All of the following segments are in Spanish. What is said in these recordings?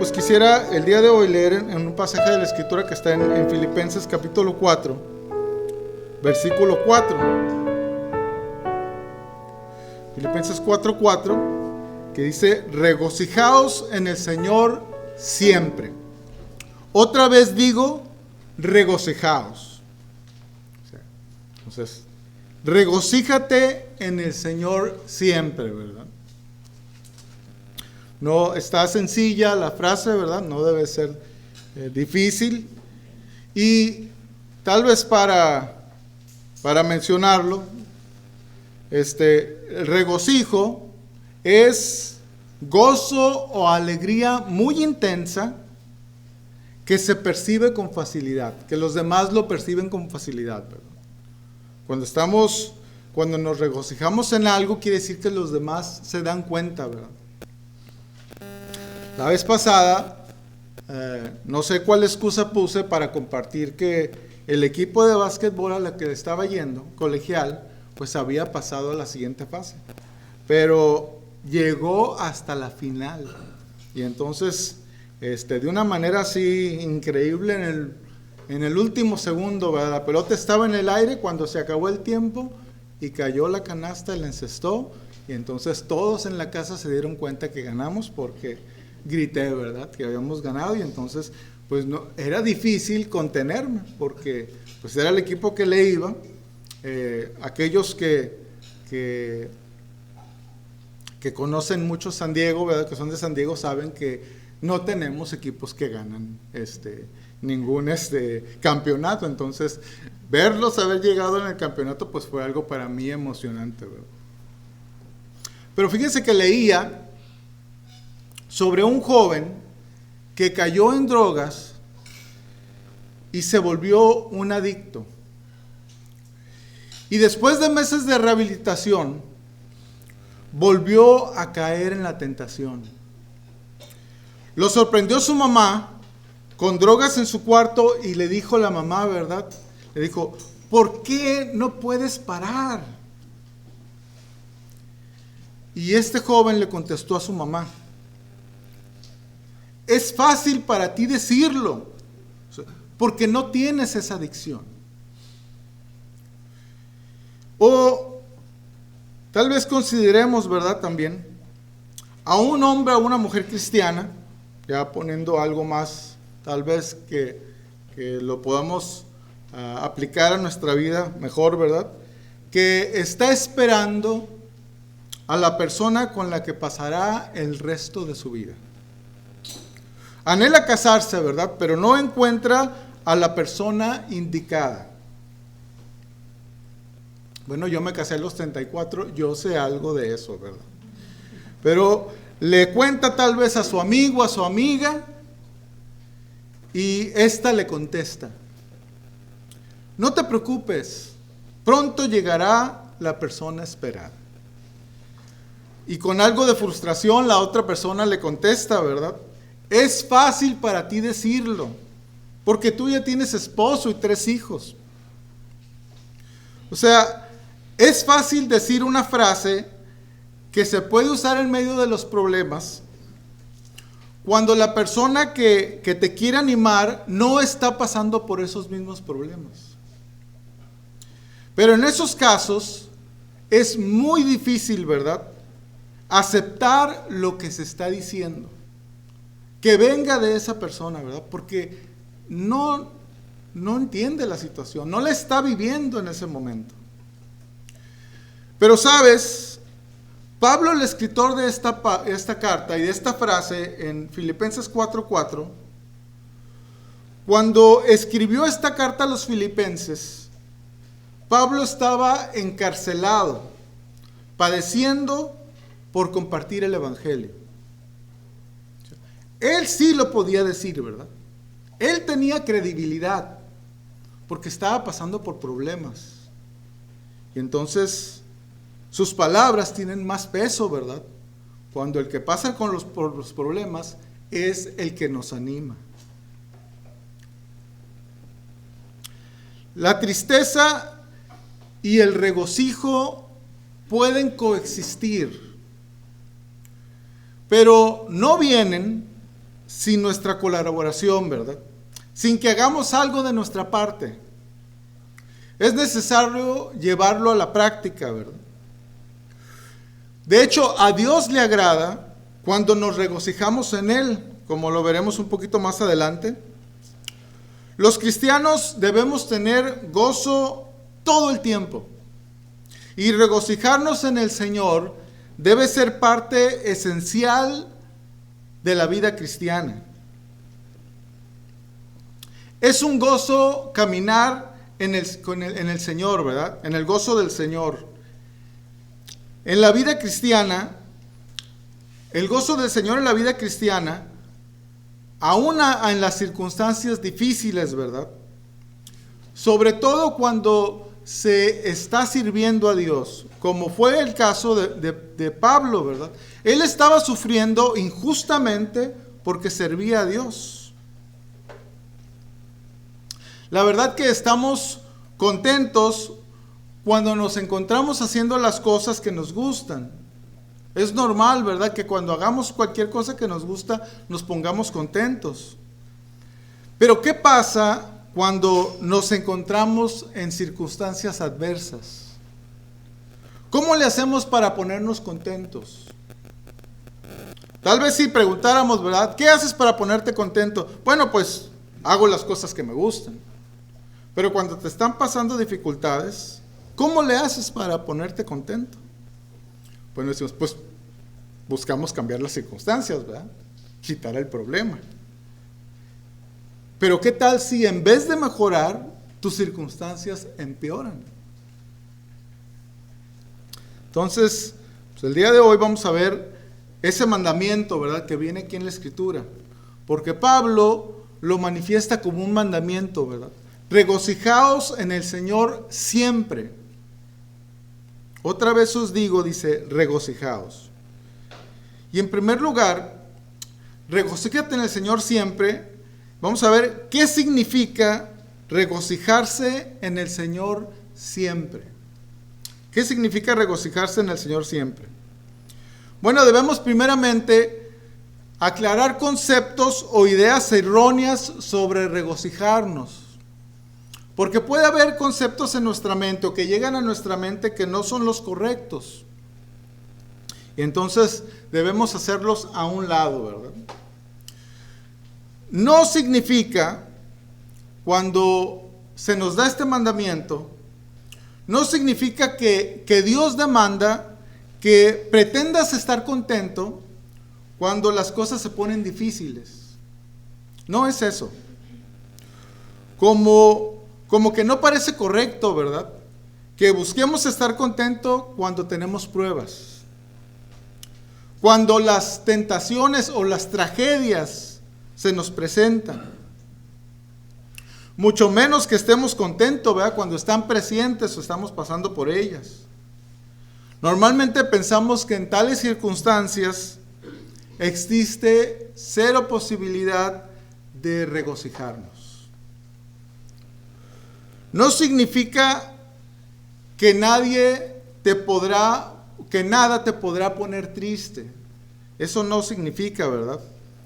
pues quisiera el día de hoy leer en un pasaje de la Escritura que está en Filipenses capítulo 4, versículo 4. Filipenses 4:4, que dice: regocijaos en el Señor siempre. Otra vez digo, regocijaos. Entonces, regocíjate en el Señor siempre, ¿verdad? No está sencilla la frase, ¿verdad? No debe ser difícil. Y tal vez para mencionarlo, el regocijo es gozo o alegría muy intensa que se percibe con facilidad, que los demás lo perciben con facilidad, ¿verdad? Cuando nos regocijamos en algo, quiere decir que los demás se dan cuenta, ¿verdad? La vez pasada, no sé cuál excusa puse para compartir que el equipo de básquetbol a la que estaba yendo, colegial, pues había pasado a la siguiente fase. Pero llegó hasta la final. Y entonces, de una manera así increíble, en el último segundo, ¿verdad? La pelota estaba en el aire cuando se acabó el tiempo y cayó la canasta y la encestó. Y entonces todos en la casa se dieron cuenta que ganamos porque grité, ¿verdad? Que habíamos ganado. Y entonces, pues no, era difícil contenerme porque pues era el equipo que le iba. Aquellos que conocen mucho San Diego, ¿verdad? Que son de San Diego, saben que no tenemos equipos que ganan ningún campeonato. Entonces, verlos haber llegado en el campeonato, pues fue algo para mí emocionante, ¿verdad? Pero fíjense que leía sobre un joven que cayó en drogas y se volvió un adicto. Y después de meses de rehabilitación, volvió a caer en la tentación. Lo sorprendió su mamá con drogas en su cuarto y le dijo la mamá, ¿verdad? Le dijo: ¿por qué no puedes parar? Y este joven le contestó a su mamá: es fácil para ti decirlo, porque no tienes esa adicción. O tal vez consideremos, ¿verdad? También a un hombre o una mujer cristiana, ya poniendo algo más, tal vez que lo podamos aplicar a nuestra vida mejor, ¿verdad? Que está esperando a la persona con la que pasará el resto de su vida. Anhela casarse, ¿verdad? Pero no encuentra a la persona indicada. Bueno, yo me casé a los 34, yo sé algo de eso, ¿verdad? Pero le cuenta tal vez a su amigo, a su amiga, y ésta le contesta: no te preocupes, pronto llegará la persona esperada. Y con algo de frustración la otra persona le contesta, ¿verdad? Es fácil para ti decirlo, porque tú ya tienes esposo y 3 hijos. O sea, es fácil decir una frase que se puede usar en medio de los problemas cuando la persona que te quiere animar no está pasando por esos mismos problemas. Pero en esos casos es muy difícil, ¿verdad?, aceptar lo que se está diciendo, que venga de esa persona, ¿verdad? Porque no entiende la situación, no la está viviendo en ese momento. Pero sabes, Pablo, el escritor de esta carta y de esta frase en Filipenses 4:4, cuando escribió esta carta a los filipenses, Pablo estaba encarcelado, padeciendo por compartir el evangelio. Él sí lo podía decir, ¿verdad? Él tenía credibilidad, porque estaba pasando por problemas. Y entonces sus palabras tienen más peso, ¿verdad? Cuando el que pasa por los problemas es el que nos anima. La tristeza y el regocijo pueden coexistir, pero no vienen sin nuestra colaboración, ¿verdad? Sin que hagamos algo de nuestra parte. Es necesario llevarlo a la práctica, ¿verdad? De hecho, a Dios le agrada cuando nos regocijamos en Él, como lo veremos un poquito más adelante. Los cristianos debemos tener gozo todo el tiempo. Y regocijarnos en el Señor debe ser parte esencial de la vida cristiana. Es un gozo caminar en el Señor, ¿verdad? En el gozo del Señor. En la vida cristiana, el gozo del Señor en la vida cristiana, aún en las circunstancias difíciles, ¿verdad? Sobre todo cuando se está sirviendo a Dios, como fue el caso de Pablo, ¿verdad? Él estaba sufriendo injustamente porque servía a Dios. La verdad que estamos contentos cuando nos encontramos haciendo las cosas que nos gustan. Es normal, ¿verdad?, que cuando hagamos cualquier cosa que nos gusta, nos pongamos contentos. Pero ¿qué pasa cuando nos encontramos en circunstancias adversas? ¿Cómo le hacemos para ponernos contentos? Tal vez si preguntáramos, ¿verdad?, ¿qué haces para ponerte contento? Bueno, pues hago las cosas que me gustan. Pero cuando te están pasando dificultades, ¿cómo le haces para ponerte contento? Bueno, decimos, pues buscamos cambiar las circunstancias, ¿verdad? Quitar el problema. Pero ¿qué tal si en vez de mejorar, tus circunstancias empeoran? Entonces, pues el día de hoy vamos a ver ese mandamiento, ¿verdad?, que viene aquí en la Escritura. Porque Pablo lo manifiesta como un mandamiento, ¿verdad? Regocijaos en el Señor siempre. Otra vez os digo, dice, regocijaos. Y en primer lugar, regocíjate en el Señor siempre. Vamos a ver qué significa regocijarse en el Señor siempre. ¿Qué significa regocijarse en el Señor siempre? Bueno, debemos primeramente aclarar conceptos o ideas erróneas sobre regocijarnos. Porque puede haber conceptos en nuestra mente o que llegan a nuestra mente que no son los correctos. Y entonces debemos hacerlos a un lado, ¿verdad? No significa, cuando se nos da este mandamiento, no significa que Dios demanda que pretendas estar contento cuando las cosas se ponen difíciles. No es eso. Como que no parece correcto, ¿verdad?, que busquemos estar contentos cuando tenemos pruebas. Cuando las tentaciones o las tragedias se nos presentan. Mucho menos que estemos contentos, ¿verdad?, cuando están presentes o estamos pasando por ellas. Normalmente pensamos que en tales circunstancias existe cero posibilidad de regocijarnos. No significa que nada te podrá poner triste. Eso no significa, ¿verdad?,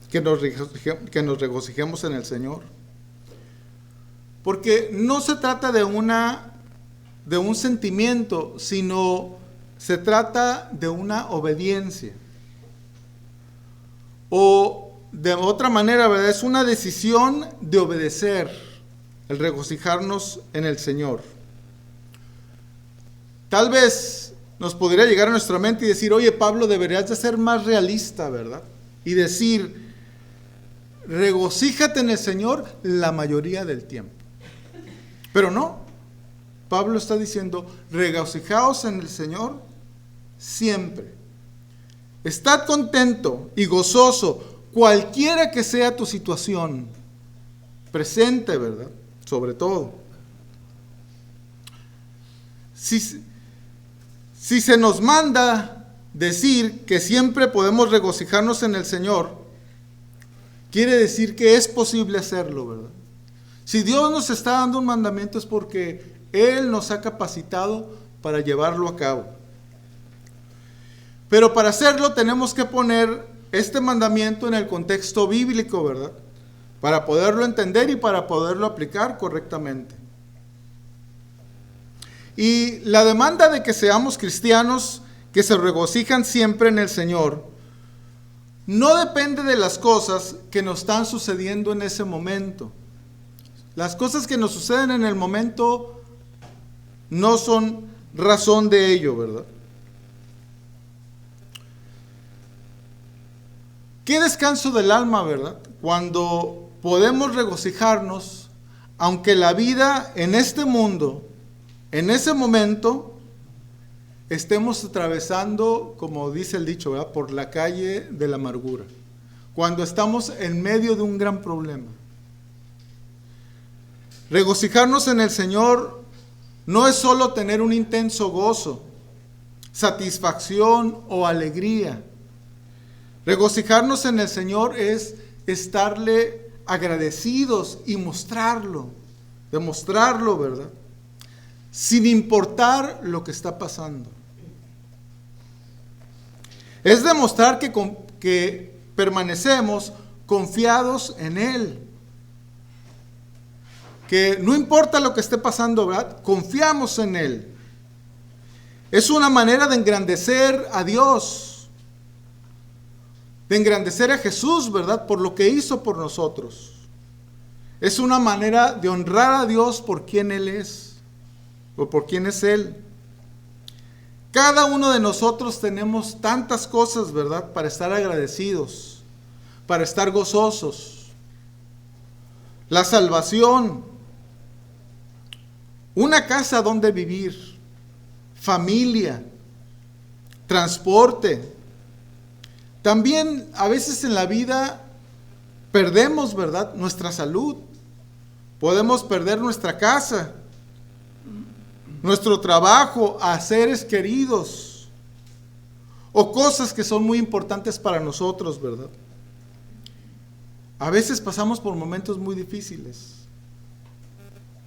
que nos regocijemos en el Señor. Porque no se trata de un sentimiento, sino se trata de una obediencia. O de otra manera, ¿verdad?, es una decisión de obedecer. El regocijarnos en el Señor. Tal vez nos podría llegar a nuestra mente y decir, oye, Pablo, deberías de ser más realista, ¿verdad? Y decir, regocíjate en el Señor la mayoría del tiempo. Pero no, Pablo está diciendo, regocijaos en el Señor siempre. Estad contento y gozoso, cualquiera que sea tu situación presente, ¿verdad?, sobre todo. Si se nos manda decir que siempre podemos regocijarnos en el Señor, quiere decir que es posible hacerlo, ¿verdad? Si Dios nos está dando un mandamiento es porque Él nos ha capacitado para llevarlo a cabo. Pero para hacerlo tenemos que poner este mandamiento en el contexto bíblico, ¿verdad? Para poderlo entender y para poderlo aplicar correctamente. Y la demanda de que seamos cristianos que se regocijan siempre en el Señor no depende de las cosas que nos están sucediendo en ese momento. Las cosas que nos suceden en el momento no son razón de ello, ¿verdad? Qué descanso del alma, ¿verdad? Cuando podemos regocijarnos, aunque la vida en este mundo, en ese momento, estemos atravesando, como dice el dicho, ¿verdad?, por la calle de la amargura. Cuando estamos en medio de un gran problema. Regocijarnos en el Señor no es solo tener un intenso gozo, satisfacción o alegría. Regocijarnos en el Señor es estarle agradecidos y mostrarlo, demostrarlo, ¿verdad? Sin importar lo que está pasando. Es demostrar que permanecemos confiados en Él. Que no importa lo que esté pasando, ¿verdad? Confiamos en Él. Es una manera de engrandecer a Dios, de engrandecer a Jesús, ¿verdad?, por lo que hizo por nosotros. Es una manera de honrar a Dios por quien Él es, o por quien es Él. Cada uno de nosotros tenemos tantas cosas, ¿verdad?, para estar agradecidos, para estar gozosos. La salvación, una casa donde vivir, familia, transporte. También a veces en la vida perdemos, ¿verdad?, nuestra salud. Podemos perder nuestra casa, nuestro trabajo, a seres queridos, o cosas que son muy importantes para nosotros, ¿verdad? A veces pasamos por momentos muy difíciles.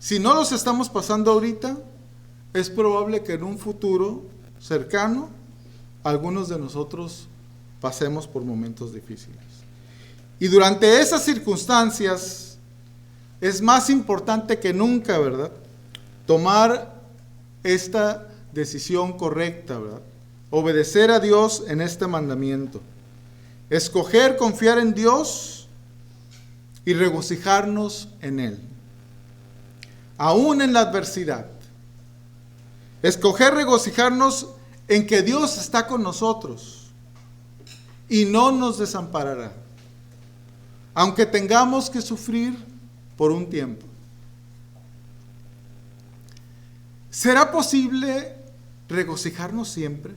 Si no los estamos pasando ahorita, es probable que en un futuro cercano, algunos de nosotros pasemos por momentos difíciles. Y durante esas circunstancias, es más importante que nunca, ¿verdad?, tomar esta decisión correcta, ¿verdad? Obedecer a Dios en este mandamiento. Escoger confiar en Dios y regocijarnos en Él, aún en la adversidad. Escoger regocijarnos en que Dios está con nosotros y no nos desamparará, aunque tengamos que sufrir por un tiempo. ¿Será posible regocijarnos siempre?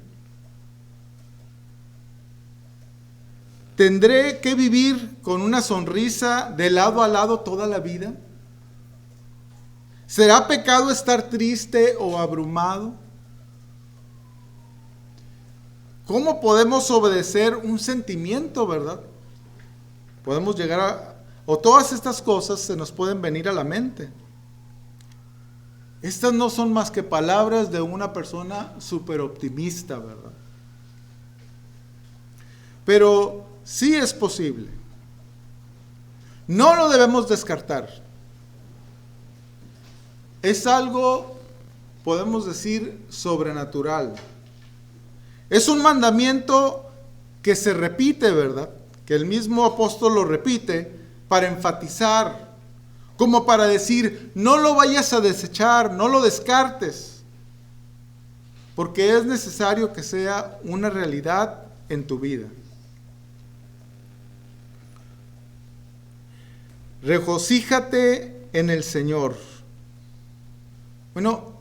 ¿Tendré que vivir con una sonrisa de lado a lado toda la vida? ¿Será pecado estar triste o abrumado? ¿Cómo podemos obedecer un sentimiento, verdad? Podemos llegar a... o todas estas cosas se nos pueden venir a la mente. Estas no son más que palabras de una persona súper optimista, ¿verdad? Pero sí es posible. No lo debemos descartar. Es algo, podemos decir, sobrenatural. Es un mandamiento que se repite, ¿verdad? Que el mismo apóstol lo repite para enfatizar, como para decir, no lo vayas a desechar, no lo descartes, porque es necesario que sea una realidad en tu vida. Regocíjate en el Señor. Bueno,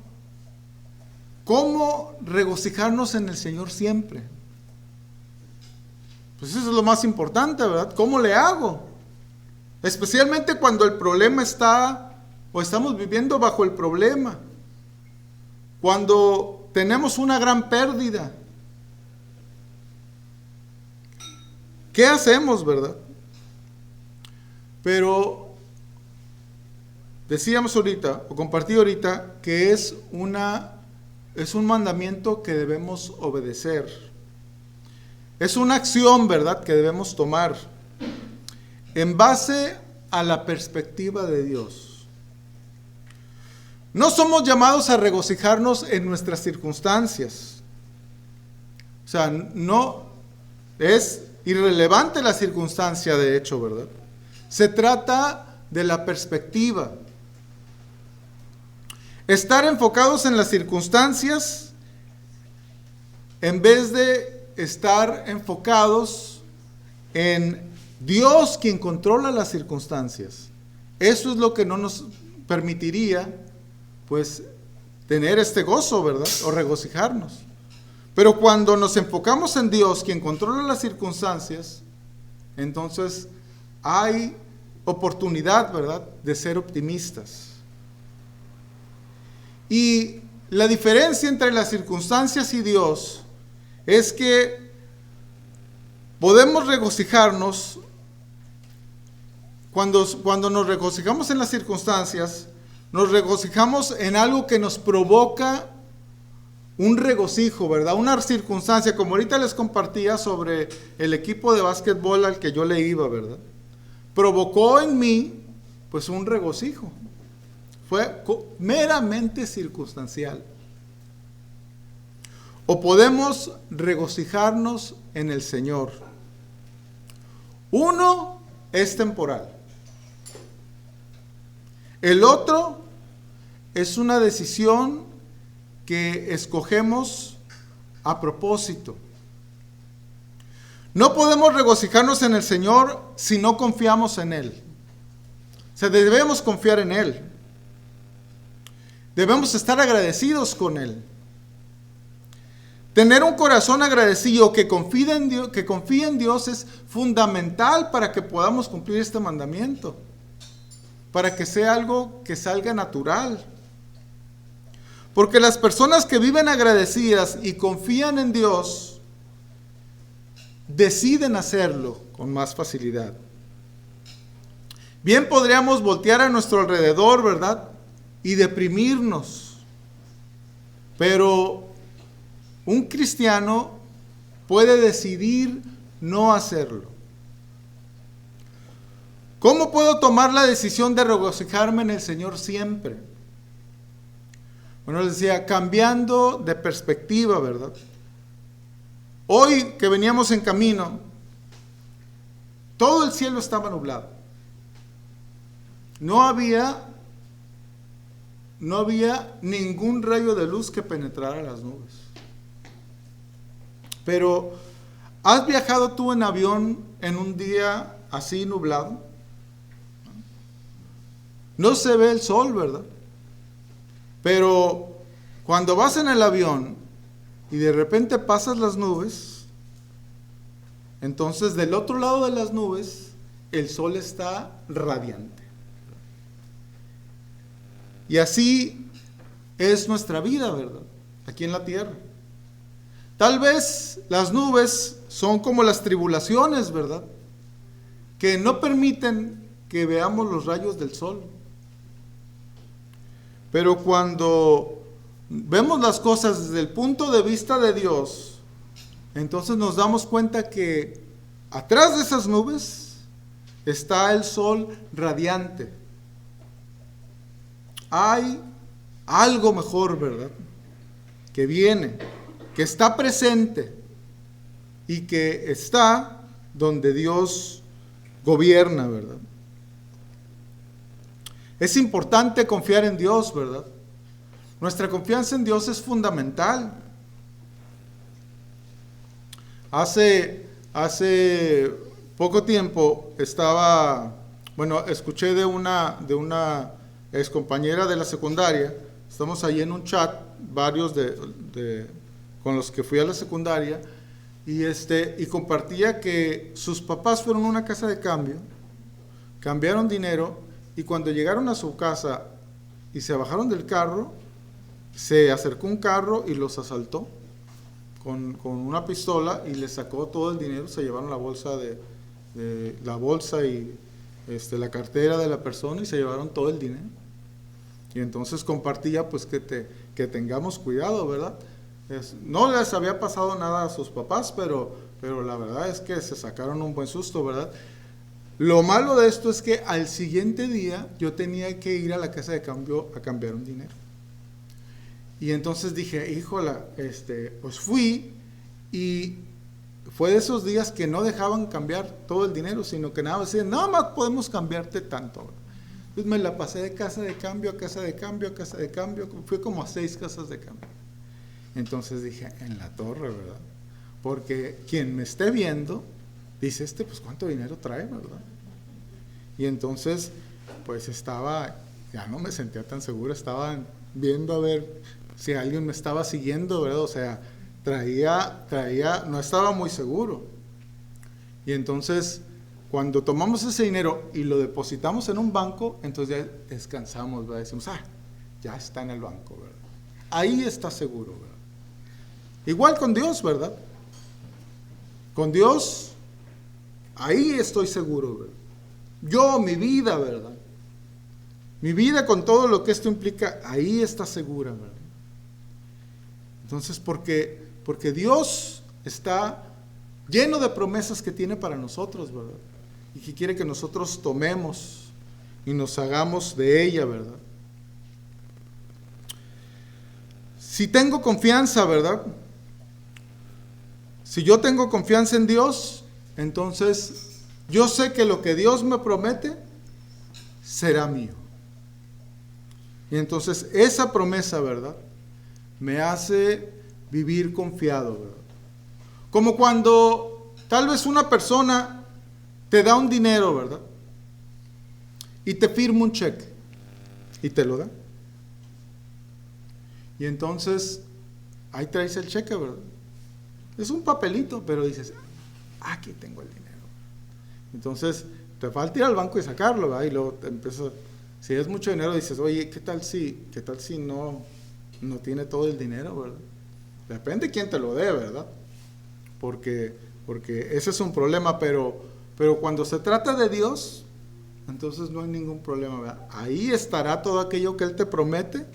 ¿cómo regocijarnos en el Señor siempre? Pues eso es lo más importante, ¿verdad? ¿Cómo le hago? Especialmente cuando el problema está, o estamos viviendo bajo el problema. Cuando tenemos una gran pérdida. ¿Qué hacemos, verdad? Pero decíamos ahorita, o compartí ahorita, que es un mandamiento que debemos obedecer. Es una acción, ¿verdad?, que debemos tomar en base a la perspectiva de Dios. No somos llamados a regocijarnos en nuestras circunstancias. O sea, no es irrelevante la circunstancia, de hecho, ¿verdad? Se trata de la perspectiva. Estar enfocados en las circunstancias en vez de estar enfocados en Dios, quien controla las circunstancias. Eso es lo que no nos permitiría, pues, tener este gozo, ¿verdad? O regocijarnos. Pero cuando nos enfocamos en Dios, quien controla las circunstancias, entonces hay oportunidad, ¿verdad?, de ser optimistas. Y la diferencia entre las circunstancias y Dios es que podemos regocijarnos cuando nos regocijamos en las circunstancias, nos regocijamos en algo que nos provoca un regocijo, ¿verdad? Una circunstancia, como ahorita les compartía sobre el equipo de básquetbol al que yo le iba, ¿verdad? Provocó en mí, pues, un regocijo. Fue meramente circunstancial. O podemos regocijarnos en el Señor. Uno es temporal. El otro es una decisión que escogemos a propósito. No podemos regocijarnos en el Señor si no confiamos en Él. O sea, debemos confiar en Él. Debemos estar agradecidos con Él. Tener un corazón agradecido que confíe en Dios es fundamental para que podamos cumplir este mandamiento. Para que sea algo que salga natural. Porque las personas que viven agradecidas y confían en Dios, deciden hacerlo con más facilidad. Bien podríamos voltear a nuestro alrededor, ¿verdad?, y deprimirnos. Pero un cristiano puede decidir no hacerlo. ¿Cómo puedo tomar la decisión de regocijarme en el Señor siempre? Bueno, les decía, cambiando de perspectiva, ¿verdad? Hoy que veníamos en camino, todo el cielo estaba nublado. No había ningún rayo de luz que penetrara las nubes. Pero, ¿has viajado tú en avión en un día así nublado? No se ve el sol, ¿verdad? Pero cuando vas en el avión y de repente pasas las nubes, entonces del otro lado de las nubes el sol está radiante. Y así es nuestra vida, ¿verdad?, aquí en la tierra. Tal vez las nubes son como las tribulaciones, ¿verdad?, que no permiten que veamos los rayos del sol. Pero cuando vemos las cosas desde el punto de vista de Dios, entonces nos damos cuenta que atrás de esas nubes está el sol radiante. Hay algo mejor, ¿verdad?, que viene, que está presente y que está donde Dios gobierna, ¿verdad? Es importante confiar en Dios, ¿verdad? Nuestra confianza en Dios es fundamental. Hace poco tiempo escuché de una ex compañera de la secundaria. Estamos ahí en un chat, varios con los que fui a la secundaria, y compartía que sus papás fueron a una casa de cambio, cambiaron dinero, y cuando llegaron a su casa y se bajaron del carro, se acercó un carro y los asaltó con una pistola y les sacó todo el dinero. Se llevaron la bolsa y la cartera de la persona y se llevaron todo el dinero. Y entonces compartía, pues, que tengamos cuidado, ¿verdad? No les había pasado nada a sus papás, pero la verdad es que se sacaron un buen susto, ¿verdad? Lo malo de esto es que al siguiente día yo tenía que ir a la casa de cambio a cambiar un dinero. Y entonces dije, híjola, pues fui, y fue de esos días que no dejaban cambiar todo el dinero, sino que nada más podemos cambiarte tanto. Entonces me la pasé de casa de cambio a casa de cambio a casa de cambio, fui como a 6 casas de cambio. Entonces dije, en la torre, ¿verdad? Porque quien me esté viendo, dice, pues ¿cuánto dinero trae, verdad? Y entonces, pues ya no me sentía tan seguro, estaba viendo a ver si alguien me estaba siguiendo, ¿verdad? O sea, no estaba muy seguro. Y entonces, cuando tomamos ese dinero y lo depositamos en un banco, entonces ya descansamos, ¿verdad? Decimos, ya está en el banco, ¿verdad? Ahí está seguro, ¿verdad? Igual con Dios, ¿verdad? Con Dios, ahí estoy seguro, ¿verdad? Yo, mi vida, ¿verdad? Mi vida con todo lo que esto implica, ahí está segura, ¿verdad? Entonces, porque Dios está lleno de promesas que tiene para nosotros, ¿verdad? Y que quiere que nosotros tomemos y nos hagamos de ella, ¿verdad? Si tengo confianza, ¿verdad? Si yo tengo confianza en Dios, entonces yo sé que lo que Dios me promete será mío. Y entonces esa promesa, ¿verdad?, me hace vivir confiado, ¿verdad? Como cuando tal vez una persona te da un dinero, ¿verdad?, y te firma un cheque y te lo da. Y entonces ahí traes el cheque, ¿verdad? Es un papelito, pero dices, aquí tengo el dinero. Entonces te falta ir al banco y sacarlo, ¿verdad? Y luego te empiezas, si es mucho dinero, dices, oye, ¿qué tal si no tiene todo el dinero, ¿verdad? Depende de quién te lo dé, ¿verdad? Porque ese es un problema, pero cuando se trata de Dios, entonces no hay ningún problema, ¿verdad? Ahí estará todo aquello que Él te promete,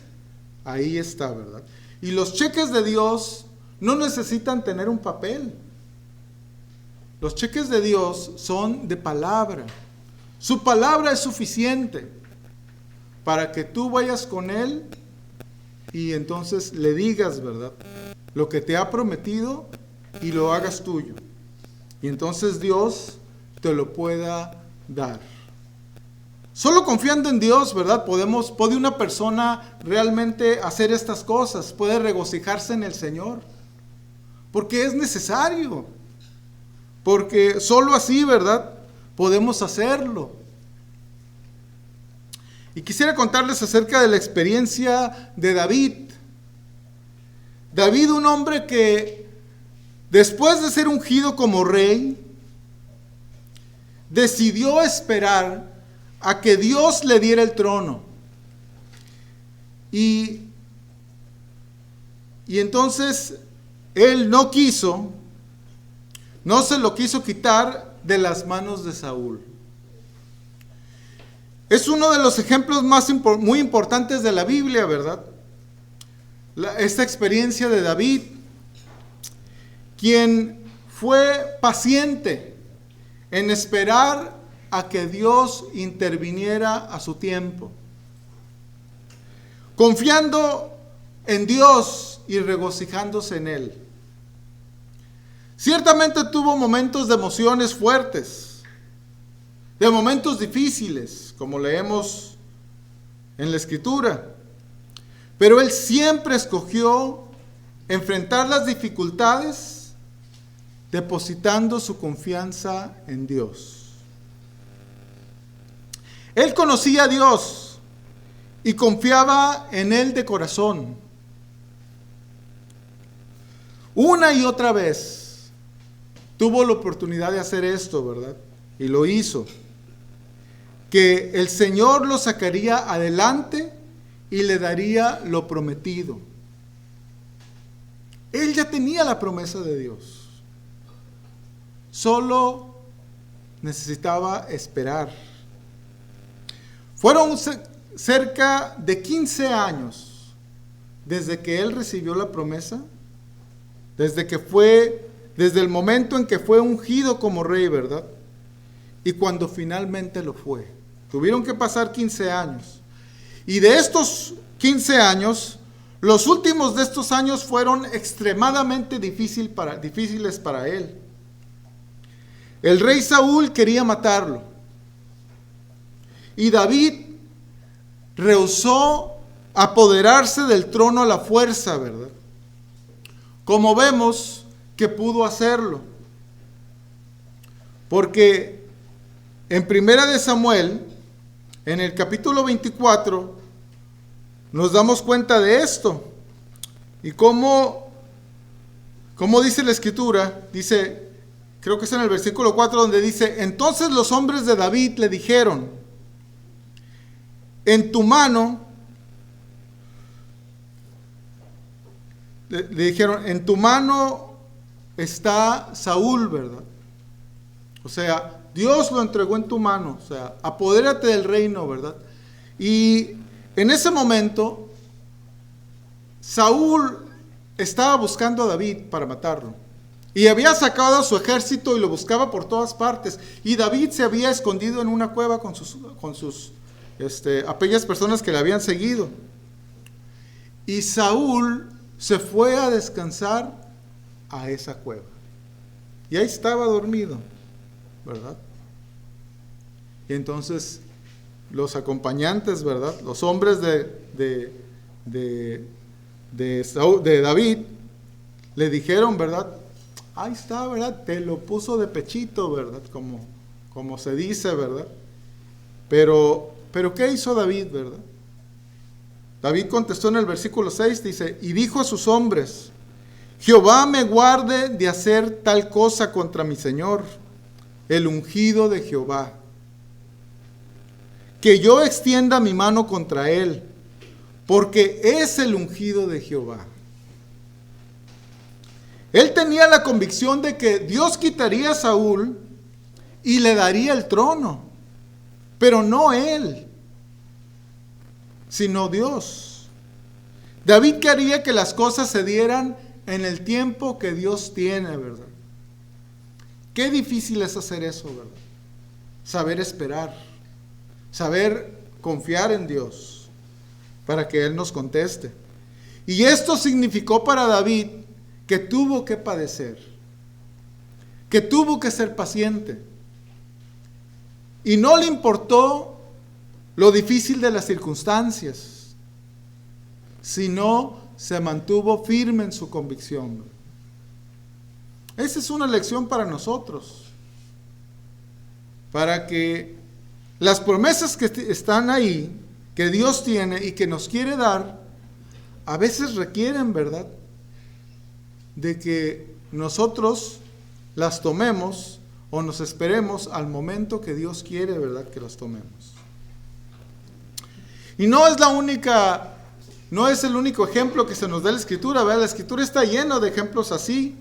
ahí está, ¿verdad? Y los cheques de Dios no necesitan tener un papel. Los cheques de Dios son de palabra. Su palabra es suficiente para que tú vayas con Él y entonces le digas, ¿verdad?, lo que te ha prometido y lo hagas tuyo. Y entonces Dios te lo pueda dar. Solo confiando en Dios, ¿verdad?, puede una persona realmente hacer estas cosas, puede regocijarse en el Señor. Porque es necesario. Porque solo así, ¿verdad?, podemos hacerlo. Y quisiera contarles acerca de la experiencia de David. David, un hombre que después de ser ungido como rey, decidió esperar a que Dios le diera el trono. Y entonces él no se lo quiso quitar de las manos de Saúl. Es uno de los ejemplos muy importantes de la Biblia, ¿verdad? Esta experiencia de David, quien fue paciente en esperar a que Dios interviniera a su tiempo, confiando en Dios y regocijándose en Él. Ciertamente tuvo momentos de emociones fuertes, de momentos difíciles, como leemos en la Escritura, pero él siempre escogió enfrentar las dificultades depositando su confianza en Dios. Él conocía a Dios y confiaba en Él de corazón. Una y otra vez tuvo la oportunidad de hacer esto, ¿verdad? Y lo hizo. Que el Señor lo sacaría adelante y le daría lo prometido. Él ya tenía la promesa de Dios. Solo necesitaba esperar. Fueron cerca de 15 años desde que él recibió la promesa desde el momento en que fue ungido como rey, ¿verdad? Y cuando finalmente lo fue. Tuvieron que pasar 15 años. Y de estos 15 años, los últimos de estos años fueron extremadamente difíciles para él. El rey Saúl quería matarlo. Y David rehusó apoderarse del trono a la fuerza, ¿verdad? Como vemos que pudo hacerlo. Porque en Primera de Samuel, en el capítulo 24, nos damos cuenta de esto. Y cómo dice la Escritura, dice, creo que es en el versículo 4 donde dice, entonces los hombres de David le dijeron, en tu mano, le dijeron, en tu mano está Saúl, ¿verdad? O sea, Dios lo entregó en tu mano, o sea, apodérate del reino, ¿verdad? Y en ese momento, Saúl estaba buscando a David para matarlo. Y había sacado a su ejército y lo buscaba por todas partes. Y David se había escondido en una cueva con aquellas personas que le habían seguido. Y Saúl se fue a descansar a esa cueva. Y ahí estaba dormido, ¿verdad? Y entonces los acompañantes, ¿verdad? Los hombres de David le dijeron, ¿verdad? Ahí está, ¿verdad? Te lo puso de pechito, ¿verdad? Como se dice, ¿verdad? Pero ¿qué hizo David, verdad? David contestó en el versículo 6, dice, y dijo a sus hombres, Jehová me guarde de hacer tal cosa contra mi Señor, el ungido de Jehová, que yo extienda mi mano contra él, porque es el ungido de Jehová. Él tenía la convicción de que Dios quitaría a Saúl y le daría el trono, pero no él, sino Dios. David quería que las cosas se dieran en el tiempo que Dios tiene, ¿verdad? Qué difícil es hacer eso, ¿verdad? Saber esperar, saber confiar en Dios para que Él nos conteste. Y esto significó para David que tuvo que padecer, que tuvo que ser paciente. Y no le importó lo difícil de las circunstancias, sino se mantuvo firme en su convicción. Esa es una lección para nosotros, para que las promesas que están ahí, que Dios tiene y que nos quiere dar, a veces requieren, ¿verdad?, de que nosotros las tomemos o nos esperemos al momento que Dios quiere, ¿verdad?, que las tomemos. Y no es el único ejemplo que se nos da en la Escritura, ¿verdad? La Escritura está llena de ejemplos así.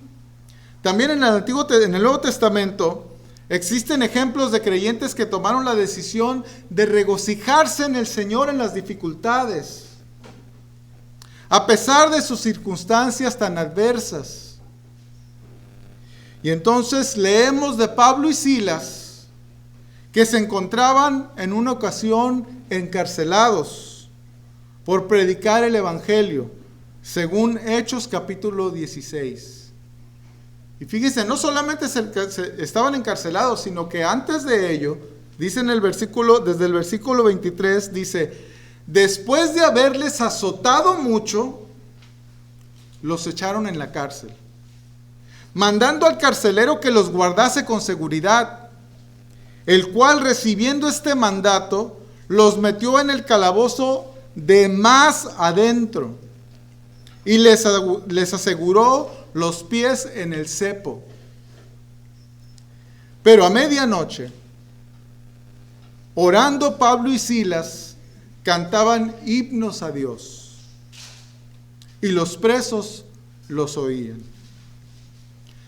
También en el Nuevo Testamento existen ejemplos de creyentes que tomaron la decisión de regocijarse en el Señor en las dificultades, a pesar de sus circunstancias tan adversas. Y entonces leemos de Pablo y Silas, que se encontraban en una ocasión encarcelados por predicar el Evangelio, según Hechos capítulo 16. Y fíjense, no solamente estaban encarcelados, sino que antes de ello, dice en el versículo, desde el versículo 23, dice, después de haberles azotado mucho, los echaron en la cárcel, mandando al carcelero que los guardase con seguridad, el cual, recibiendo este mandato, los metió en el calabozo de más adentro y les aseguró los pies en el cepo. Pero a medianoche, orando Pablo y Silas, cantaban himnos a Dios, y los presos los oían.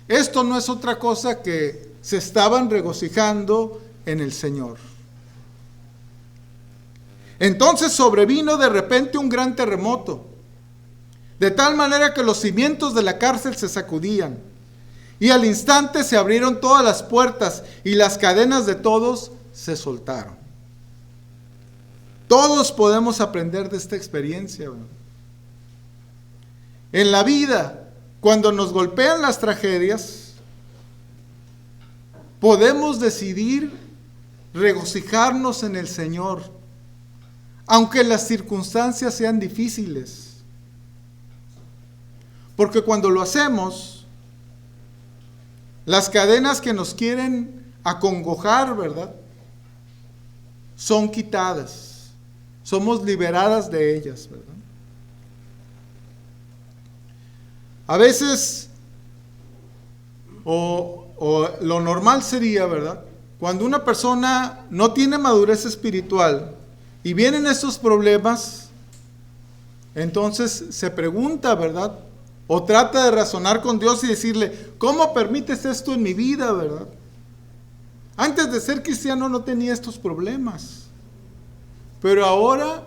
Esto no es otra cosa que se estaban regocijando en el Señor. Entonces sobrevino de repente un gran terremoto, de tal manera que los cimientos de la cárcel se sacudían, y al instante se abrieron todas las puertas y las cadenas de todos se soltaron. Todos podemos aprender de esta experiencia, ¿verdad? En la vida, cuando nos golpean las tragedias, podemos decidir regocijarnos en el Señor, aunque las circunstancias sean difíciles. Porque cuando lo hacemos, las cadenas que nos quieren acongojar, ¿verdad?, son quitadas, somos liberadas de ellas, ¿verdad? A veces, o lo normal sería, ¿verdad?, cuando una persona no tiene madurez espiritual y vienen estos problemas, entonces se pregunta, ¿verdad?, o trata de razonar con Dios y decirle, ¿cómo permites esto en mi vida, verdad? Antes de ser cristiano no tenía estos problemas, pero ahora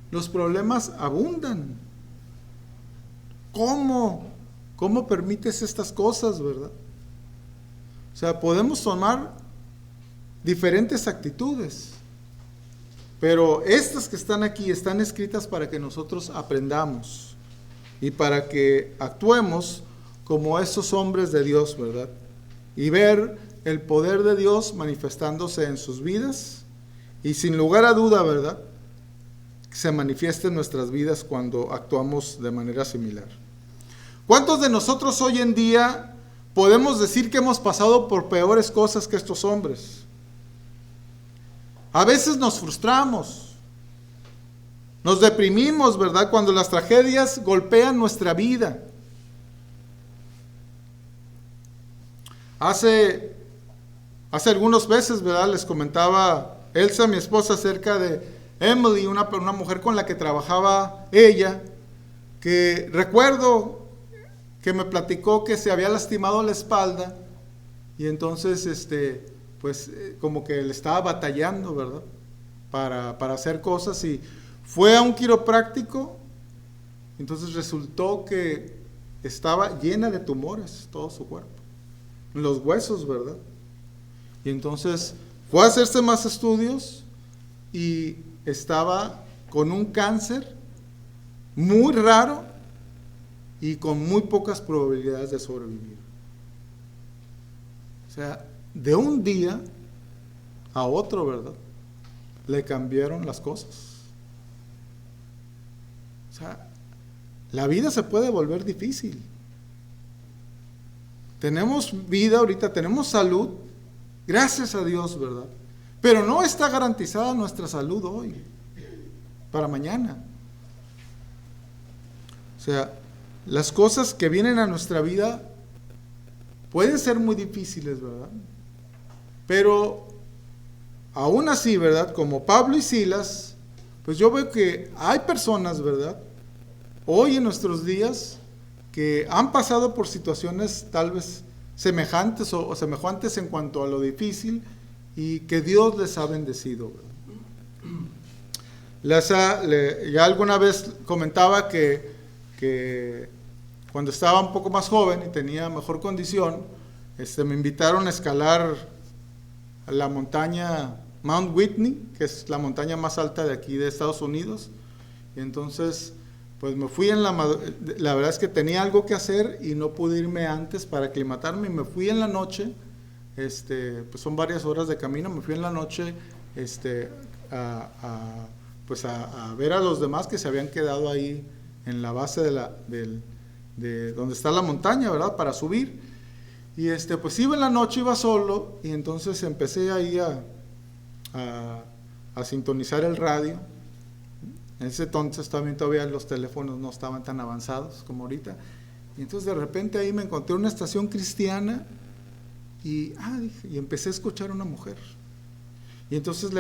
los problemas abundan. ¿Cómo permites estas cosas, verdad? O sea, podemos tomar diferentes actitudes, pero estas que están aquí están escritas para que nosotros aprendamos y para que actuemos como estos hombres de Dios, ¿verdad? Y ver el poder de Dios manifestándose en sus vidas y sin lugar a duda, ¿verdad?, se manifiesta en nuestras vidas cuando actuamos de manera similar. ¿Cuántos de nosotros hoy en día podemos decir que hemos pasado por peores cosas que estos hombres? A veces nos frustramos, nos deprimimos, ¿verdad?, cuando las tragedias golpean nuestra vida. Hace algunos meses, ¿verdad?, les comentaba Elsa, mi esposa, acerca de Emily, una mujer con la que trabajaba ella, que recuerdo que me platicó que se había lastimado la espalda y entonces pues como que le estaba batallando, ¿verdad?, para hacer cosas, y fue a un quiropráctico. Entonces resultó que estaba llena de tumores todo su cuerpo, los huesos, ¿verdad? Y entonces fue a hacerse más estudios y estaba con un cáncer muy raro y con muy pocas probabilidades de sobrevivir. O sea, de un día a otro, ¿verdad?, le cambiaron las cosas. O sea, la vida se puede volver difícil. Tenemos vida ahorita, tenemos salud, gracias a Dios, ¿verdad? Pero no está garantizada nuestra salud hoy, para mañana. O sea, las cosas que vienen a nuestra vida pueden ser muy difíciles, ¿verdad? Pero aún así, ¿verdad?, como Pablo y Silas, pues yo veo que hay personas, ¿verdad?, hoy en nuestros días que han pasado por situaciones tal vez semejantes o semejantes en cuanto a lo difícil, y que Dios les ha bendecido, ¿verdad? Ya alguna vez comentaba que cuando estaba un poco más joven y tenía mejor condición, me invitaron a escalar a la montaña Mount Whitney, que es la montaña más alta de aquí de Estados Unidos, y entonces pues me fui la verdad es que tenía algo que hacer y no pude irme antes para aclimatarme, y me fui en la noche, pues son varias horas de camino, me fui en la noche a ver a los demás que se habían quedado ahí en la base de donde está la montaña, ¿verdad?, para subir. Y pues iba en la noche, iba solo, y entonces empecé ahí a sintonizar el radio. En ese entonces también todavía los teléfonos no estaban tan avanzados como ahorita. Y entonces de repente ahí me encontré una estación cristiana y empecé a escuchar a una mujer. Y entonces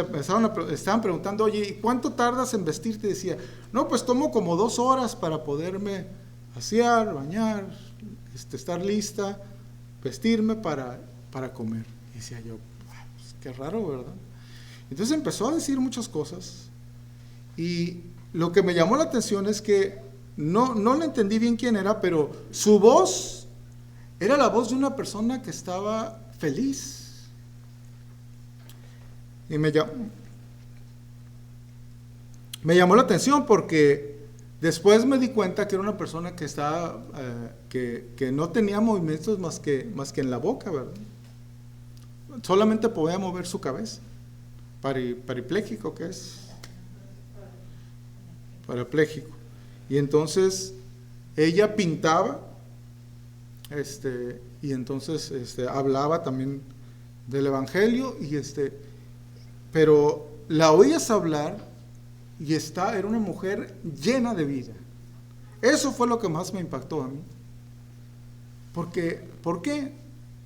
estaban preguntando, oye, ¿y cuánto tardas en vestirte? Y decía, no, pues tomo como 2 horas para poderme asear, bañar, estar lista, vestirme para comer. Y decía yo, pues qué raro, ¿verdad? Entonces empezó a decir muchas cosas, y lo que me llamó la atención es que no le entendí bien quién era, pero su voz era la voz de una persona que estaba feliz. Y me llamó la atención porque después me di cuenta que era una persona que estaba, que no tenía movimientos más que en la boca, ¿verdad? Solamente podía mover su cabeza. Parapléjico, ¿qué es? Parapléjico. Y entonces ella pintaba, y entonces hablaba también del evangelio, pero la oías hablar y era una mujer llena de vida. Eso fue lo que más me impactó a mí. ¿Por qué?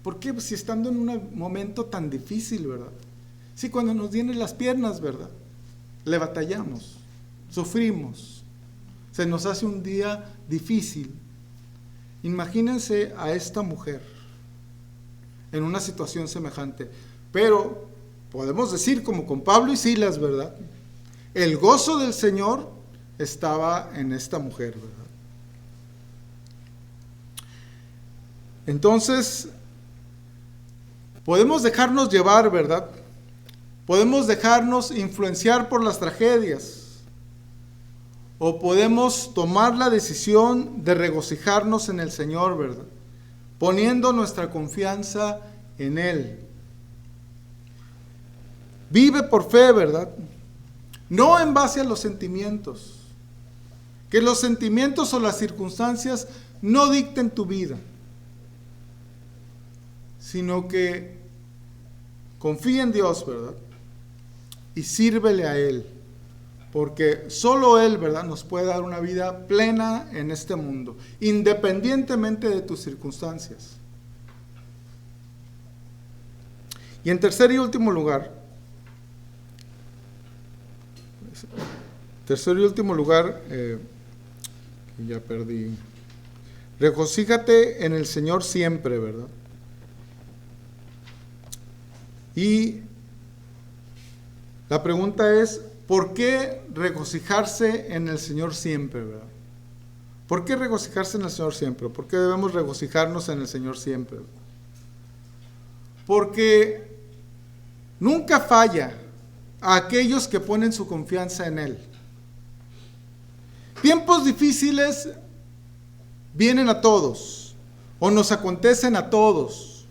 Porque si estando en un momento tan difícil, ¿verdad? Si cuando nos vienen las piernas, ¿verdad? Le batallamos, sufrimos, se nos hace un día difícil. Imagínense a esta mujer en una situación semejante. Pero podemos decir, como con Pablo y Silas, ¿verdad? El gozo del Señor estaba en esta mujer, ¿verdad? Entonces, podemos dejarnos llevar, ¿verdad? Podemos dejarnos influenciar por las tragedias. O podemos tomar la decisión de regocijarnos en el Señor, ¿verdad? Poniendo nuestra confianza en Él. Vive por fe, ¿verdad? No en base a los sentimientos. Que los sentimientos o las circunstancias no dicten tu vida. Sino que confía en Dios, ¿verdad? Y sírvele a Él. Porque solo Él, ¿verdad?, nos puede dar una vida plena en este mundo, independientemente de tus circunstancias. Y en tercer y último lugar, ya perdí. Regocíjate en el Señor siempre, ¿verdad? Y la pregunta es, ¿por qué regocijarse en el Señor siempre, verdad? ¿Por qué regocijarse en el Señor siempre? ¿Por qué debemos regocijarnos en el Señor siempre? Porque nunca falla a aquellos que ponen su confianza en Él. Tiempos difíciles vienen a todos, o nos acontecen a todos,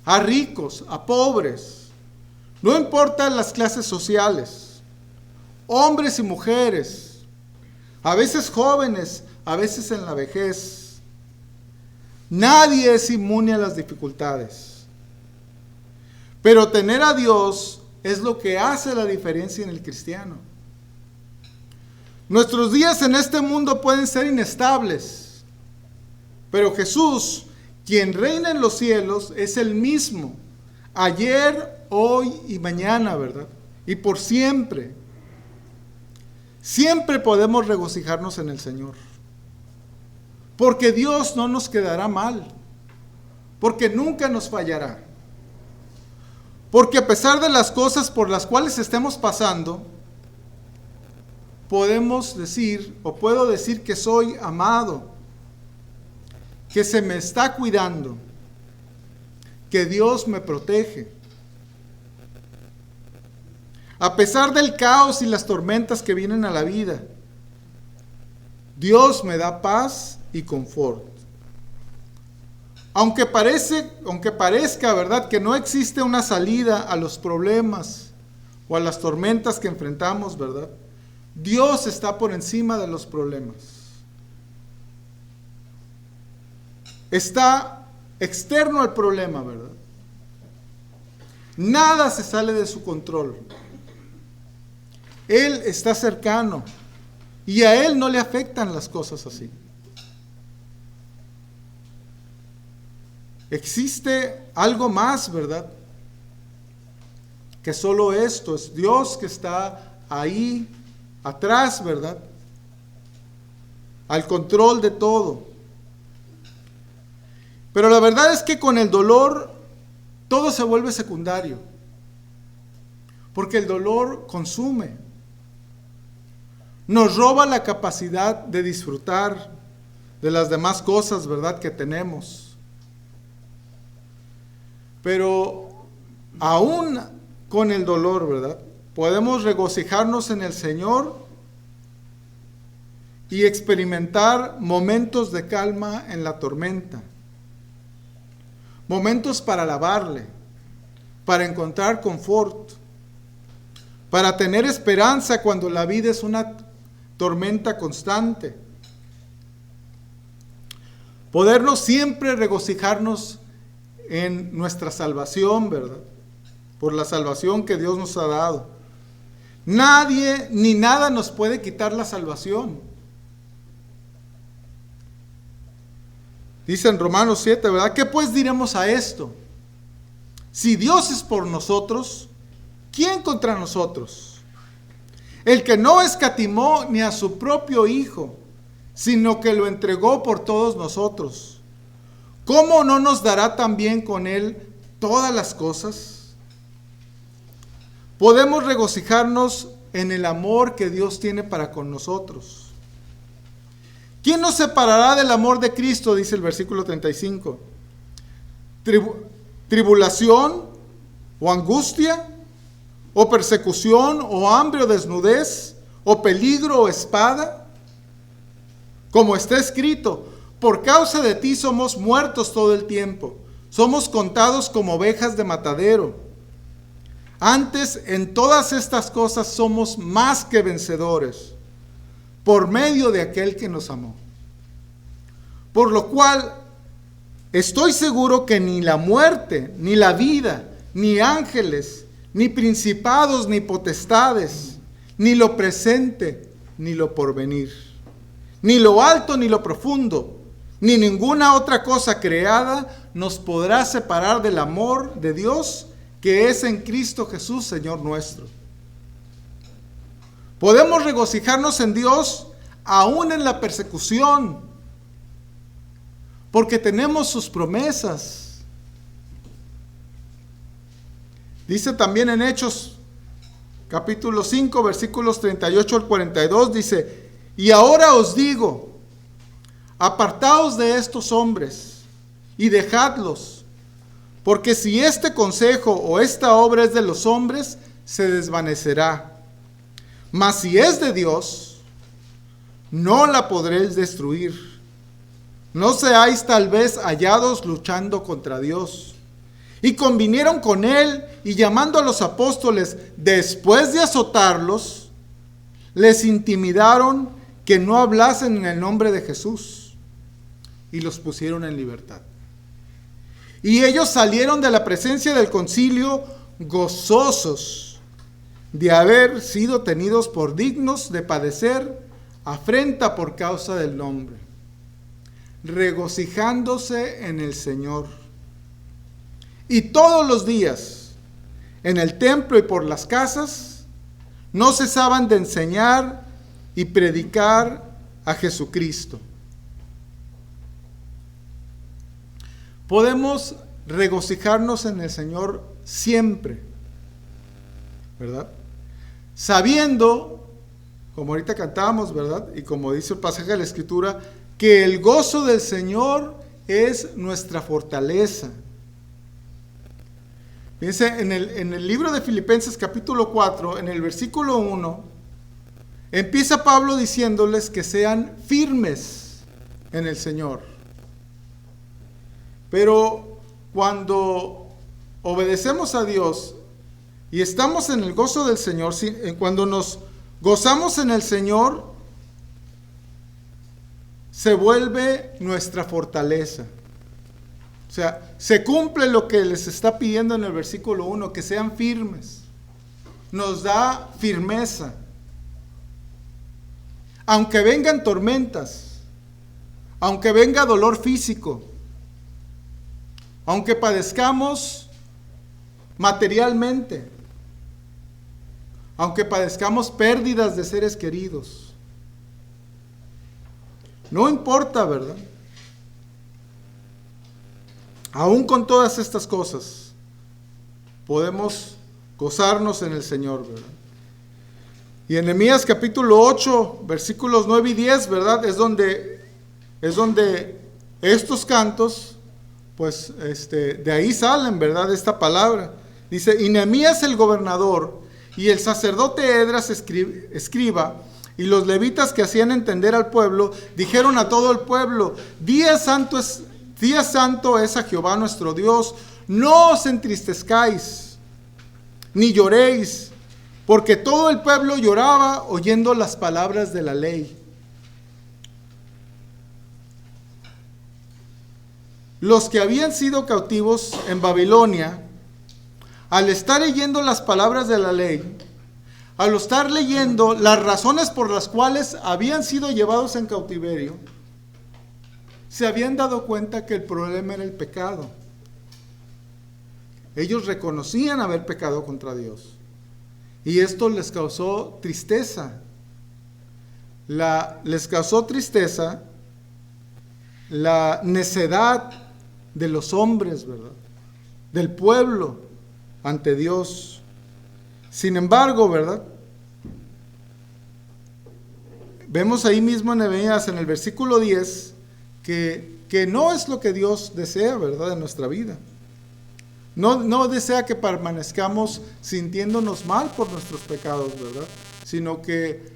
a ricos, a pobres, no importa las clases sociales. Hombres y mujeres, a veces jóvenes, a veces en la vejez. Nadie es inmune a las dificultades. Pero tener a Dios es lo que hace la diferencia en el cristiano. Nuestros días en este mundo pueden ser inestables, pero Jesús, quien reina en los cielos, es el mismo, ayer, hoy y mañana, ¿verdad? Y por siempre. Siempre podemos regocijarnos en el Señor, porque Dios no nos quedará mal, porque nunca nos fallará, porque a pesar de las cosas por las cuales estemos pasando, podemos decir, o puedo decir que soy amado, que se me está cuidando, que Dios me protege. A pesar del caos y las tormentas que vienen a la vida, Dios me da paz y confort. Aunque parezca, ¿verdad?, que no existe una salida a los problemas o a las tormentas que enfrentamos, ¿verdad? Dios está por encima de los problemas. Está externo al problema, ¿verdad? Nada se sale de su control. Él está cercano y a Él no le afectan las cosas así. Existe algo más, ¿verdad? Que solo esto, es Dios que está ahí atrás, ¿verdad? Al control de todo. Pero la verdad es que con el dolor todo se vuelve secundario, porque el dolor consume. nos roba la capacidad de disfrutar de las demás cosas, ¿verdad?, que tenemos. Pero aún con el dolor, ¿verdad?, podemos regocijarnos en el Señor y experimentar momentos de calma en la tormenta. Momentos para alabarle, para encontrar confort, para tener esperanza cuando la vida es una tormenta constante. Podernos siempre regocijarnos en nuestra salvación, ¿verdad?, por la salvación que Dios nos ha dado. Nadie ni nada nos puede quitar la salvación. Dice en Romanos 7, ¿verdad? ¿Qué pues diremos a esto? Si Dios es por nosotros, ¿quién contra nosotros? El que no escatimó ni a su propio Hijo, sino que lo entregó por todos nosotros, ¿cómo no nos dará también con Él todas las cosas? Podemos regocijarnos en el amor que Dios tiene para con nosotros. ¿Quién nos separará del amor de Cristo? Dice el versículo 35. ¿Tribulación o angustia o persecución o hambre o desnudez o peligro o espada? Como está escrito, por causa de ti somos muertos todo el tiempo, somos contados como ovejas de matadero. Antes, en todas estas cosas somos más que vencedores, por medio de aquel que nos amó. Por lo cual, estoy seguro que ni la muerte, ni la vida, ni ángeles, ni principados, ni potestades, ni lo presente, ni lo porvenir, ni lo alto, ni lo profundo, ni ninguna otra cosa creada nos podrá separar del amor de Dios que es en Cristo Jesús, Señor nuestro. Podemos regocijarnos en Dios aún en la persecución, porque tenemos sus promesas. Dice también en Hechos, capítulo 5, versículos 38 al 42, dice, y ahora os digo, apartaos de estos hombres y dejadlos, porque si este consejo o esta obra es de los hombres, se desvanecerá. Mas si es de Dios, no la podréis destruir. No seáis tal vez hallados luchando contra Dios. Y convinieron con él, y llamando a los apóstoles, después de azotarlos, les intimidaron que no hablasen en el nombre de Jesús, y los pusieron en libertad. Y ellos salieron de la presencia del concilio gozosos de haber sido tenidos por dignos de padecer afrenta por causa del nombre, regocijándose en el Señor. Y todos los días, en el templo y por las casas, no cesaban de enseñar y predicar a Jesucristo. Podemos regocijarnos en el Señor siempre, ¿verdad? Sabiendo, como ahorita cantábamos, ¿verdad? Y como dice el pasaje de la Escritura, que el gozo del Señor es nuestra fortaleza. Fíjense, en el libro de Filipenses capítulo 4, en el versículo 1, empieza Pablo diciéndoles que sean firmes en el Señor. Pero cuando obedecemos a Dios y estamos en el gozo del Señor, cuando nos gozamos en el Señor, se vuelve nuestra fortaleza. O sea, se cumple lo que les está pidiendo en el versículo 1, que sean firmes. Nos da firmeza. Aunque vengan tormentas, aunque venga dolor físico, aunque padezcamos materialmente, aunque padezcamos pérdidas de seres queridos, no importa, ¿verdad? Aún con todas estas cosas, podemos gozarnos en el Señor, ¿verdad? Y en Nehemías capítulo 8, versículos 9 y 10, ¿verdad? Es donde estos cantos, pues de ahí salen, ¿verdad? Esta palabra. Dice, y Nehemías el gobernador y el sacerdote Esdras escriba y los levitas que hacían entender al pueblo, dijeron a todo el pueblo, día santo es a Jehová nuestro Dios, no os entristezcáis, ni lloréis, porque todo el pueblo lloraba oyendo las palabras de la ley. Los que habían sido cautivos en Babilonia, al estar leyendo las palabras de la ley, al estar leyendo las razones por las cuales habían sido llevados en cautiverio, se habían dado cuenta que el problema era el pecado. Ellos reconocían haber pecado contra Dios. Y esto les causó tristeza. Les causó tristeza la necedad de los hombres, ¿verdad? Del pueblo ante Dios. Sin embargo, ¿verdad? Vemos ahí mismo en Nehemías, en el versículo 10, que no es lo que Dios desea, ¿verdad? En nuestra vida. No desea que permanezcamos sintiéndonos mal por nuestros pecados, ¿verdad? Sino que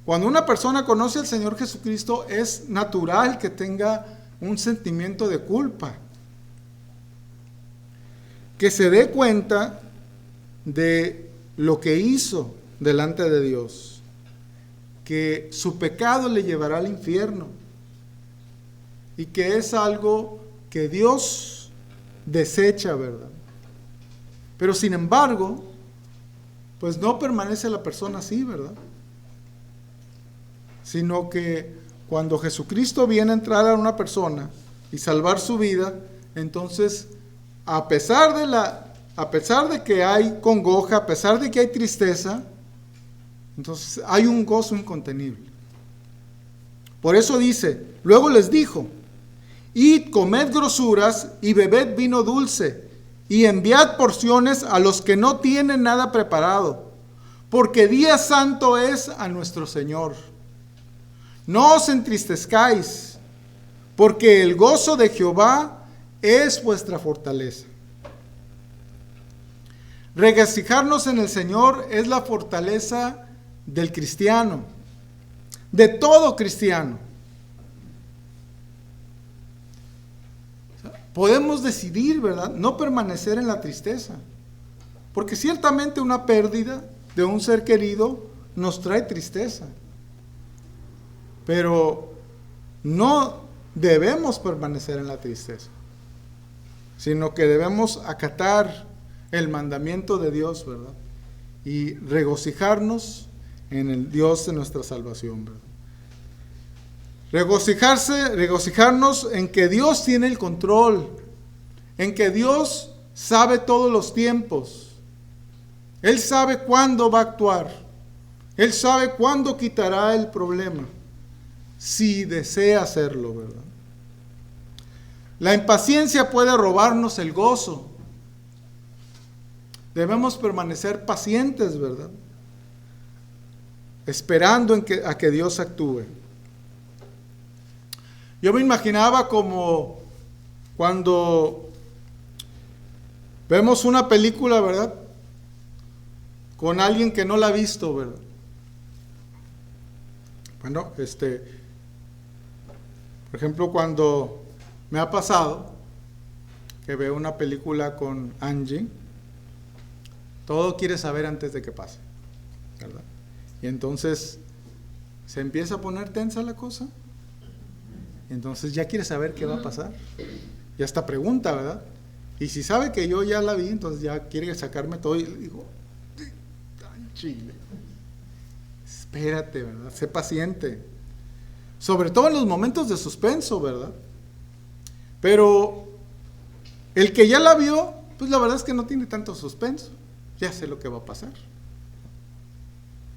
cuando una persona conoce al Señor Jesucristo, es natural que tenga un sentimiento de culpa. Que se dé cuenta de lo que hizo delante de Dios. Que su pecado le llevará al infierno. Y que es algo que Dios desecha, ¿verdad? Pero sin embargo, pues no permanece la persona así, ¿verdad? Sino que cuando Jesucristo viene a entrar a una persona y salvar su vida, entonces, a pesar de que hay congoja, a pesar de que hay tristeza, entonces hay un gozo incontenible. Por eso dice, luego les dijo, id, comed grosuras y bebed vino dulce, y enviad porciones a los que no tienen nada preparado, porque día santo es a nuestro Señor. No os entristezcáis, porque el gozo de Jehová es vuestra fortaleza. Regocijarnos en el Señor es la fortaleza del cristiano, de todo cristiano. Podemos decidir, ¿verdad?, no permanecer en la tristeza, porque ciertamente una pérdida de un ser querido nos trae tristeza, pero no debemos permanecer en la tristeza, sino que debemos acatar el mandamiento de Dios, ¿verdad?, y regocijarnos en el Dios de nuestra salvación, ¿verdad? Regocijarnos en que Dios tiene el control, en que Dios sabe todos los tiempos. Él sabe cuándo va a actuar. Él sabe cuándo quitará el problema, si desea hacerlo, ¿verdad? La impaciencia puede robarnos el gozo. Debemos permanecer pacientes, ¿verdad?, esperando a que Dios actúe. Yo me imaginaba como cuando vemos una película, ¿verdad?, con alguien que no la ha visto, ¿verdad? Bueno, por ejemplo, cuando me ha pasado que veo una película con Angie, todo quiere saber antes de que pase, ¿verdad? Y entonces se empieza a poner tensa la cosa. Entonces ya quiere saber qué va a pasar. Y hasta pregunta, ¿verdad? Y si sabe que yo ya la vi, entonces ya quiere sacarme todo. Y le digo, tan chile. Espérate, ¿verdad? Sé paciente. Sobre todo en los momentos de suspenso, ¿verdad? Pero el que ya la vio, pues la verdad es que no tiene tanto suspenso. Ya sé lo que va a pasar.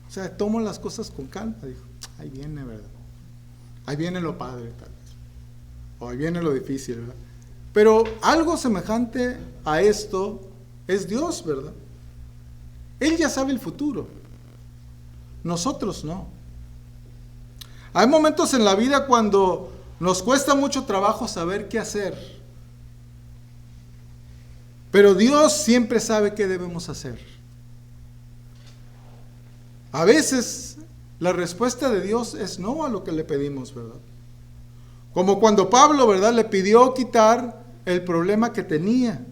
O sea, tomo las cosas con calma. Digo, ahí viene, ¿verdad? Ahí viene lo padre, tal vez. O ahí viene lo difícil, ¿verdad? Pero algo semejante a esto es Dios, ¿verdad? Él ya sabe el futuro. nosotros no. Hay momentos en la vida cuando nos cuesta mucho trabajo saber qué hacer, pero Dios siempre sabe qué debemos hacer. A veces la respuesta de Dios es no a lo que le pedimos, ¿verdad? Como cuando Pablo, ¿verdad?, le pidió quitar el problema que tenía.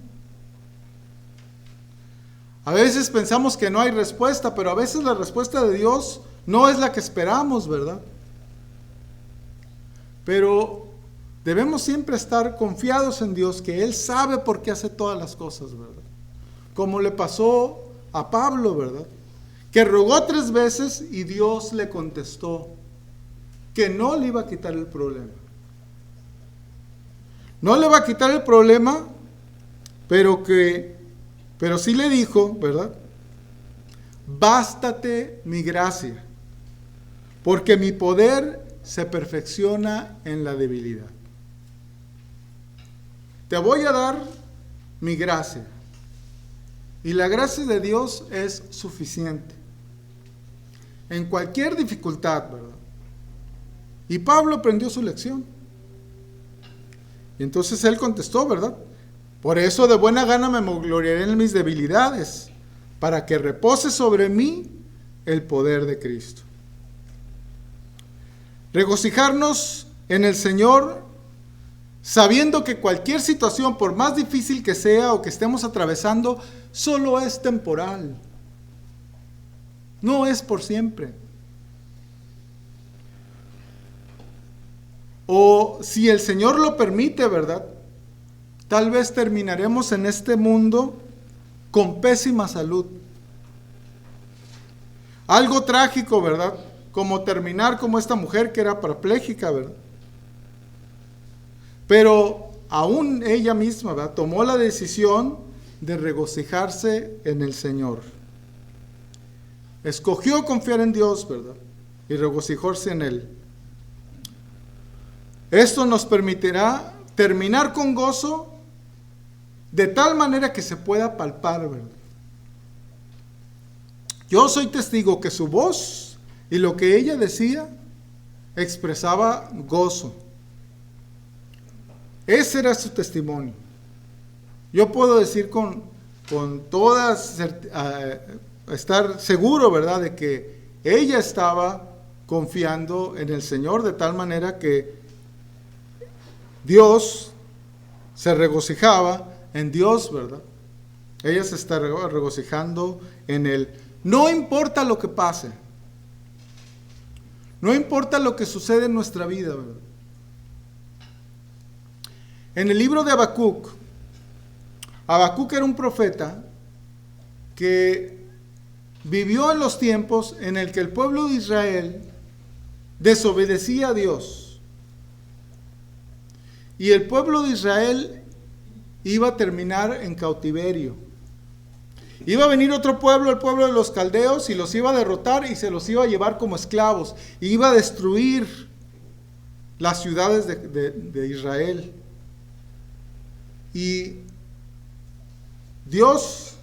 A veces pensamos que no hay respuesta, pero a veces la respuesta de Dios no es la que esperamos, ¿verdad? Pero debemos siempre estar confiados en Dios, que Él sabe por qué hace todas las cosas, ¿verdad? Como le pasó a Pablo, ¿verdad?, que rogó 3 veces y Dios le contestó que no le iba a quitar el problema. No le va a quitar el problema, pero sí le dijo, ¿verdad? Bástate mi gracia, porque mi poder se perfecciona en la debilidad. Te voy a dar mi gracia, y la gracia de Dios es suficiente en cualquier dificultad, ¿verdad? Y Pablo aprendió su lección. Y entonces él contestó, ¿verdad? Por eso de buena gana me gloriaré en mis debilidades, para que repose sobre mí el poder de Cristo. Regocijarnos en el Señor, sabiendo que cualquier situación, por más difícil que sea o que estemos atravesando, solo es temporal. No es por siempre. O si el Señor lo permite, ¿verdad?, tal vez terminaremos en este mundo con pésima salud. Algo trágico, ¿verdad?, como terminar como esta mujer que era parapléjica, ¿verdad? Pero aún ella misma, ¿verdad?, tomó la decisión de regocijarse en el Señor. Escogió confiar en Dios, ¿verdad?, y regocijarse en Él. Esto nos permitirá terminar con gozo de tal manera que se pueda palpar, ¿verdad? Yo soy testigo que su voz y lo que ella decía expresaba gozo. Ese era su testimonio. Yo puedo decir con estar seguro, ¿verdad?, de que ella estaba confiando en el Señor de tal manera que Dios se regocijaba en Dios, ¿verdad? Ella se está regocijando en Él. No importa lo que pase. No importa lo que sucede en nuestra vida, ¿verdad? En el libro de Habacuc era un profeta que vivió en los tiempos en el que el pueblo de Israel desobedecía a Dios. Y el pueblo de Israel iba a terminar en cautiverio. Iba a venir otro pueblo, el pueblo de los caldeos, y los iba a derrotar y se los iba a llevar como esclavos. Y iba a destruir las ciudades de Israel. Y Dios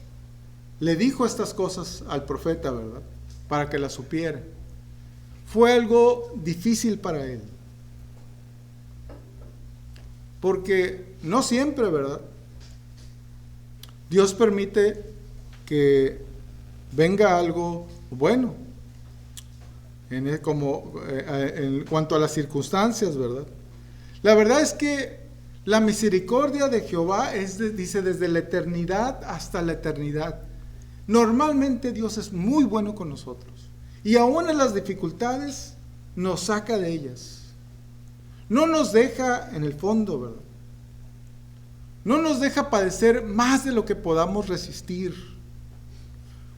le dijo estas cosas al profeta, ¿verdad?, para que las supiera. Fue algo difícil para él. Porque no siempre, ¿verdad?, Dios permite que venga algo bueno en cuanto a las circunstancias, ¿verdad? La verdad es que la misericordia de Jehová dice desde la eternidad hasta la eternidad. Normalmente Dios es muy bueno con nosotros y aún en las dificultades nos saca de ellas. No nos deja en el fondo, ¿verdad? No nos deja padecer más de lo que podamos resistir.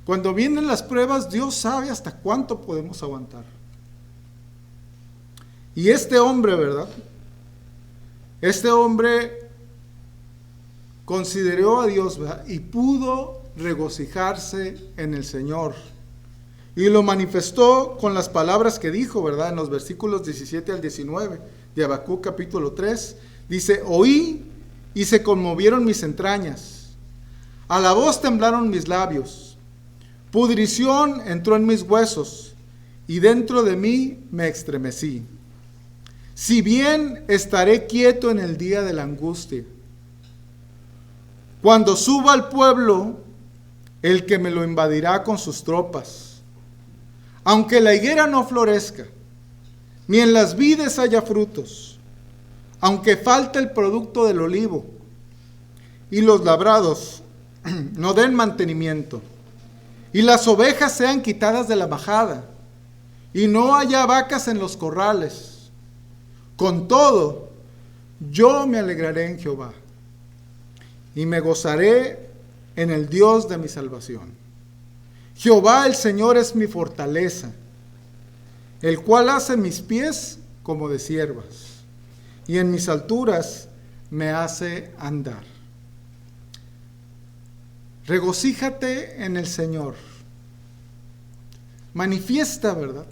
Cuando vienen las pruebas, Dios sabe hasta cuánto podemos aguantar. Y este hombre, ¿verdad?, este hombre consideró a Dios, ¿verdad?, y pudo regocijarse en el Señor. Y lo manifestó con las palabras que dijo, ¿verdad?, en los versículos 17 al 19 de Habacuc capítulo 3. Dice: oí y se conmovieron mis entrañas, a la voz temblaron mis labios, pudrición entró en mis huesos, y dentro de mí me estremecí. Si bien estaré quieto en el día de la angustia, cuando suba al pueblo el que me lo invadirá con sus tropas, aunque la higuera no florezca, ni en las vides haya frutos, aunque falte el producto del olivo, y los labrados no den mantenimiento, y las ovejas sean quitadas de la majada, y no haya vacas en los corrales, con todo, yo me alegraré en Jehová, y me gozaré en el Dios de mi salvación. Jehová el Señor es mi fortaleza, el cual hace mis pies como de ciervas, y en mis alturas me hace andar. Regocíjate en el Señor. Manifiesta, ¿verdad?,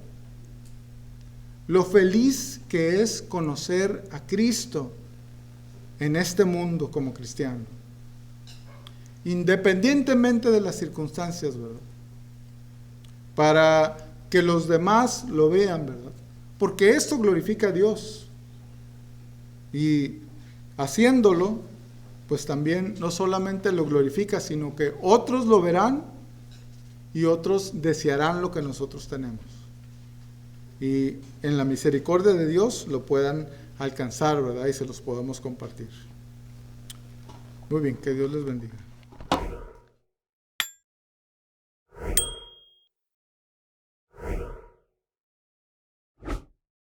lo feliz que es conocer a Cristo en este mundo como cristiano, independientemente de las circunstancias, ¿verdad?, para que los demás lo vean, ¿verdad?, porque esto glorifica a Dios, y haciéndolo, pues también no solamente lo glorifica, sino que otros lo verán y otros desearán lo que nosotros tenemos, y en la misericordia de Dios lo puedan alcanzar, ¿verdad?, y se los podamos compartir. Muy bien, que Dios les bendiga.